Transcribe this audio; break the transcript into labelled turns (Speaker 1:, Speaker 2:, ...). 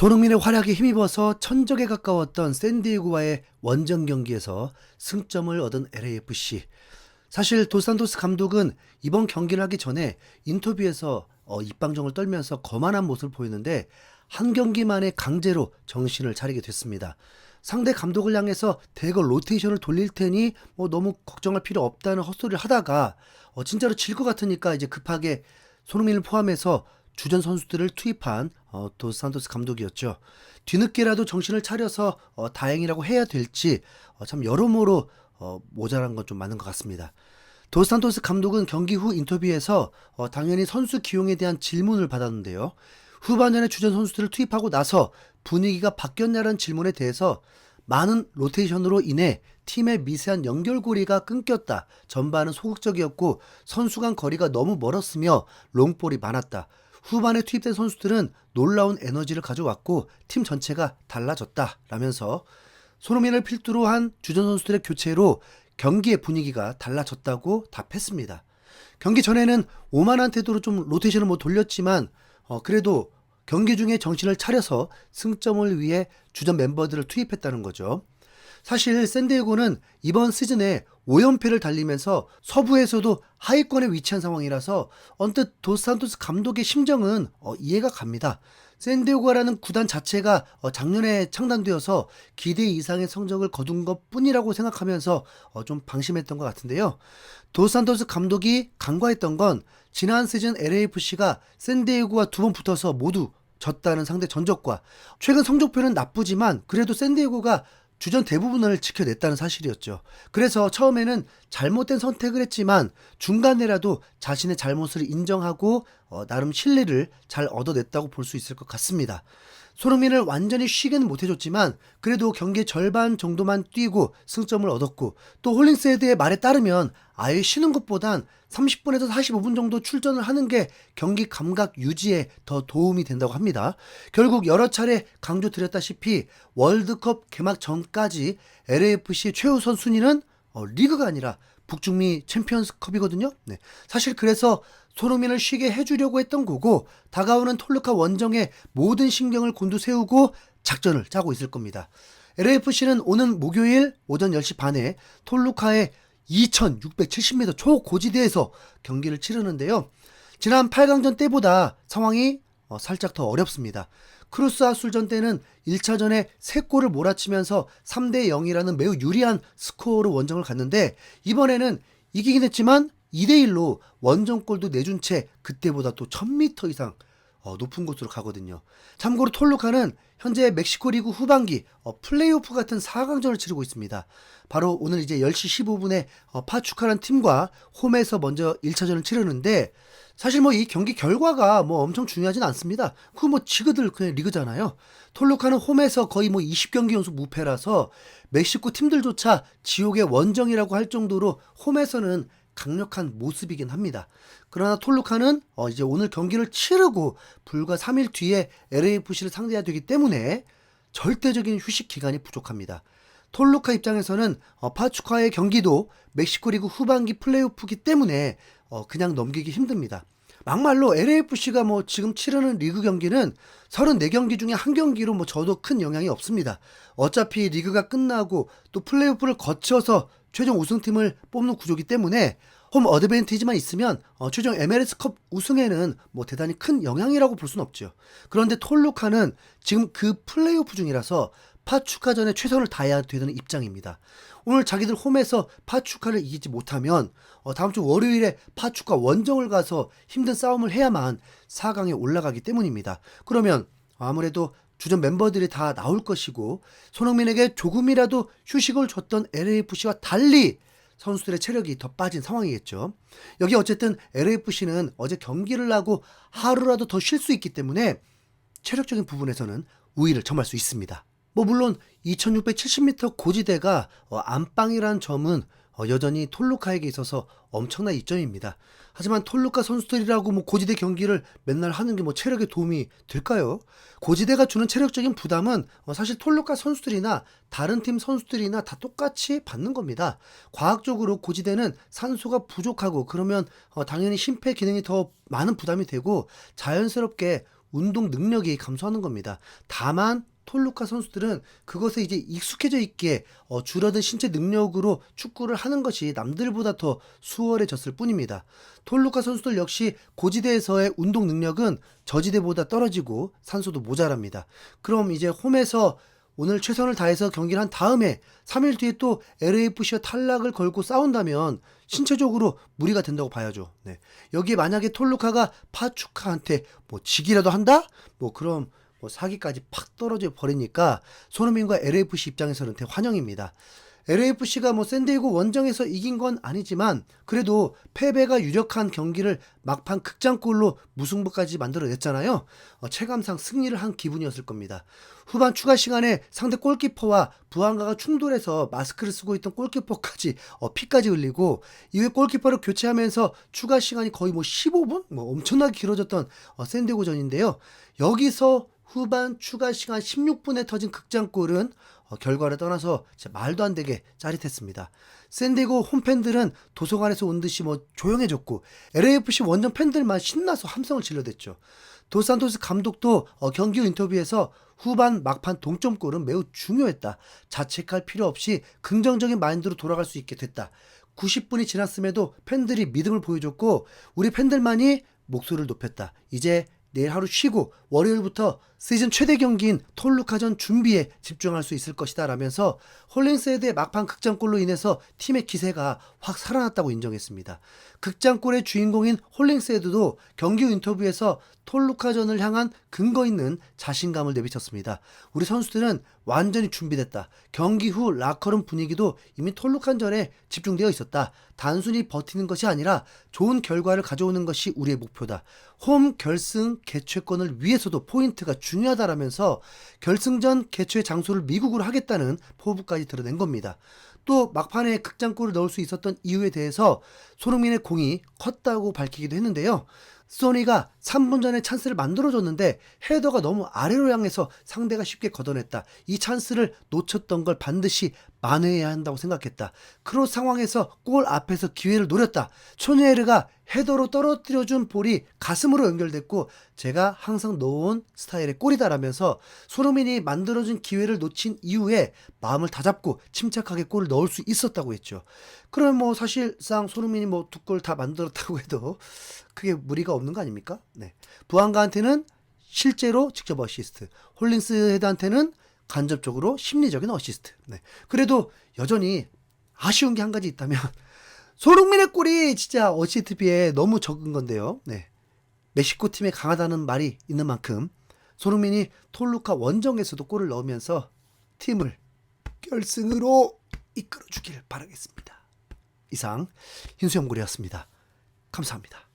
Speaker 1: 손흥민의 활약에 힘입어서 천적에 가까웠던 샌디에고와의 원정 경기에서 승점을 얻은 LAFC. 사실 도산토스 감독은 이번 경기를 하기 전에 인터뷰에서 입방정을 떨면서 거만한 모습을 보였는데 한 경기 만에 강제로 정신을 차리게 됐습니다. 상대 감독을 향해서 대거 로테이션을 돌릴 테니 너무 걱정할 필요 없다는 헛소리를 하다가 진짜로 질 것 같으니까 이제 급하게 손흥민을 포함해서 주전 선수들을 투입한 도산토스 감독이었죠. 뒤늦게라도 정신을 차려서 다행이라고 해야 될지 참 여러모로 모자란 건 좀 많은 것 같습니다. 도산토스 감독은 경기 후 인터뷰에서 당연히 선수 기용에 대한 질문을 받았는데요. 후반전에 주전 선수들을 투입하고 나서 분위기가 바뀌었냐는 질문에 대해서 많은 로테이션으로 인해 팀의 미세한 연결고리가 끊겼다. 전반은 소극적이었고 선수 간 거리가 너무 멀었으며 롱볼이 많았다. 후반에 투입된 선수들은 놀라운 에너지를 가져왔고 팀 전체가 달라졌다 라면서 손흥민을 필두로 한 주전 선수들의 교체로 경기의 분위기가 달라졌다고 답했습니다. 경기 전에는 오만한 태도로 좀 로테이션을 돌렸지만 그래도 경기 중에 정신을 차려서 승점을 위해 주전 멤버들을 투입했다는 거죠. 사실 샌디에고는 이번 시즌에 5연패를 달리면서 서부에서도 하위권에 위치한 상황이라서 언뜻 도산토스 감독의 심정은 이해가 갑니다. 샌디에고라는 구단 자체가 작년에 창단되어서 기대 이상의 성적을 거둔 것 뿐이라고 생각하면서 좀 방심했던 것 같은데요. 도산토스 감독이 간과했던 건 지난 시즌 LAFC가 샌디에고와 두 번 붙어서 모두 졌다는 상대 전적과 최근 성적표는 나쁘지만 그래도 샌디에고가 주전 대부분을 지켜냈다는 사실이었죠. 그래서 처음에는 잘못된 선택을 했지만 중간에라도 자신의 잘못을 인정하고 나름 신뢰를 잘 얻어냈다고 볼 수 있을 것 같습니다. 손흥민을 완전히 쉬게는 못해줬지만 그래도 경기 절반 정도만 뛰고 승점을 얻었고 또 홀링스헤드의 말에 따르면 아예 쉬는 것보단 30분에서 45분 정도 출전을 하는 게 경기 감각 유지에 더 도움이 된다고 합니다. 결국 여러 차례 강조드렸다시피 월드컵 개막 전까지 LAFC 최우선 순위는 리그가 아니라 북중미 챔피언스컵이거든요. 네. 사실 그래서 손흥민을 쉬게 해주려고 했던 거고 다가오는 톨루카 원정에 모든 신경을 곤두세우고 작전을 짜고 있을 겁니다. LAFC는 오는 목요일 오전 10시 반에 톨루카의 2670m 초고지대에서 경기를 치르는데요. 지난 8강전 때보다 상황이 살짝 더 어렵습니다. 크루스 아술전 때는 1차전에 3골을 몰아치면서 3대 0이라는 매우 유리한 스코어로 원정을 갔는데 이번에는 이기긴 했지만 2대 1로 원정골도 내준 채 그때보다 또 1000m 이상 높은 곳으로 가거든요. 참고로 톨루카는 현재 멕시코 리그 후반기 플레이오프 같은 4강전을 치르고 있습니다. 바로 오늘 이제 10시 15분에 파추카라는 팀과 홈에서 먼저 1차전을 치르는데 사실 이 경기 결과가 엄청 중요하진 않습니다. 그거 지그들 그냥 리그잖아요. 톨루카는 홈에서 거의 20경기 연속 무패라서 멕시코 팀들조차 지옥의 원정이라고 할 정도로 홈에서는 강력한 모습이긴 합니다. 그러나 톨루카는 이제 오늘 경기를 치르고 불과 3일 뒤에 LAFC를 상대해야 되기 때문에 절대적인 휴식 기간이 부족합니다. 톨루카 입장에서는 파추카의 경기도 멕시코 리그 후반기 플레이오프이기 때문에 그냥 넘기기 힘듭니다. 막말로 LAFC가 지금 치르는 리그 경기는 34경기 중에 한 경기로 져도 큰 영향이 없습니다. 어차피 리그가 끝나고 또 플레이오프를 거쳐서 최종 우승팀을 뽑는 구조이기 때문에 홈 어드밴티지만 있으면 최종 MLS컵 우승에는 대단히 큰 영향이라고 볼 수는 없죠. 그런데 톨루카는 지금 그 플레이오프 중이라서 파추카전에 최선을 다해야 되는 입장입니다. 오늘 자기들 홈에서 파추카를 이기지 못하면 다음 주 월요일에 파추카 원정을 가서 힘든 싸움을 해야만 4강에 올라가기 때문입니다. 그러면 아무래도 주전 멤버들이 다 나올 것이고 손흥민에게 조금이라도 휴식을 줬던 LAFC와 달리 선수들의 체력이 더 빠진 상황이겠죠. 여기 어쨌든 LAFC는 어제 경기를 하고 하루라도 더 쉴 수 있기 때문에 체력적인 부분에서는 우위를 점할 수 있습니다. 물론 2670m 고지대가 안방이라는 점은 여전히 톨루카에게 있어서 엄청난 이점입니다. 하지만 톨루카 선수들이라고 고지대 경기를 맨날 하는 게 체력에 도움이 될까요? 고지대가 주는 체력적인 부담은 사실 톨루카 선수들이나 다른 팀 선수들이나 다 똑같이 받는 겁니다. 과학적으로 고지대는 산소가 부족하고 그러면 당연히 심폐 기능이 더 많은 부담이 되고 자연스럽게 운동 능력이 감소하는 겁니다. 다만 톨루카 선수들은 그것에 이제 익숙해져 있기에 줄어든 신체 능력으로 축구를 하는 것이 남들보다 더 수월해졌을 뿐입니다. 톨루카 선수들 역시 고지대에서의 운동 능력은 저지대보다 떨어지고 산소도 모자랍니다. 그럼 이제 홈에서 오늘 최선을 다해서 경기를 한 다음에 3일 뒤에 또 LAFC와 탈락을 걸고 싸운다면 신체적으로 무리가 된다고 봐야죠. 네. 여기에 만약에 톨루카가 파추카한테 뭐 지기라도 한다? 뭐 그럼 뭐 사기까지 팍 떨어져 버리니까 손흥민과 LAFC 입장에서는 대환영입니다. LAFC가 뭐 샌디에고 원정에서 이긴 건 아니지만 그래도 패배가 유력한 경기를 막판 극장골로 무승부까지 만들어냈잖아요. 체감상 승리를 한 기분이었을 겁니다. 후반 추가 시간에 상대 골키퍼와 부안가가 충돌해서 마스크를 쓰고 있던 골키퍼까지 피까지 흘리고 이후에 골키퍼를 교체하면서 추가 시간이 거의 뭐 15분? 뭐 엄청나게 길어졌던 샌디에고전인데요. 여기서 후반 추가 시간 16분에 터진 극장골은 결과를 떠나서 진짜 말도 안 되게 짜릿했습니다. 샌디에고 홈팬들은 도서관에서 온 듯이 뭐 조용해졌고 LAFC 원정 팬들만 신나서 함성을 질러댔죠. 도산토스 감독도 경기 후 인터뷰에서 후반 막판 동점골은 매우 중요했다. 자책할 필요 없이 긍정적인 마인드로 돌아갈 수 있게 됐다. 90분이 지났음에도 팬들이 믿음을 보여줬고 우리 팬들만이 목소리를 높였다. 이제 내일 하루 쉬고 월요일부터 시즌 최대 경기인 톨루카전 준비에 집중할 수 있을 것이다 라면서 홀링스헤드의 막판 극장골로 인해서 팀의 기세가 확 살아났다고 인정했습니다. 극장골의 주인공인 홀링스헤드도 경기 후 인터뷰에서 톨루카전을 향한 근거 있는 자신감을 내비쳤습니다. 우리 선수들은 완전히 준비됐다. 경기 후 라커룸 분위기도 이미 톨루카전에 집중되어 있었다. 단순히 버티는 것이 아니라 좋은 결과를 가져오는 것이 우리의 목표다. 홈 결승 개최권을 위해서도 포인트가 중요하다라면서 결승전 개최 장소를 미국으로 하겠다는 포부까지 드러낸 겁니다. 또 막판에 극장골을 넣을 수 있었던 이유에 대해서 손흥민의 공이 컸다고 밝히기도 했는데요. 소니가 3분 전에 찬스를 만들어줬는데 헤더가 너무 아래로 향해서 상대가 쉽게 걷어냈다. 이 찬스를 놓쳤던 걸 반드시 만회해야 한다고 생각했다. 크로스 상황에서 골 앞에서 기회를 노렸다. 초네르가 헤더로 떨어뜨려준 볼이 가슴으로 연결됐고 제가 항상 넣어온 스타일의 골이다라면서 손흥민이 만들어준 기회를 놓친 이후에 마음을 다잡고 침착하게 골을 넣을 수 있었다고 했죠. 그러면 뭐 사실상 손흥민이 뭐 두 골 다 만들었다고 해도 크게 무리가 없는 거 아닙니까? 네. 부안가한테는 실제로 직접 어시스트, 홀링스 헤드한테는 간접적으로 심리적인 어시스트. 네. 그래도 여전히 아쉬운 게 한 가지 있다면 손흥민의 골이 진짜 어시스트 비에 너무 적은 건데요. 네. 멕시코 팀에 강하다는 말이 있는 만큼 손흥민이 톨루카 원정에서도 골을 넣으면서 팀을 결승으로 이끌어주길 바라겠습니다. 이상 흰수염고리였습니다. 감사합니다.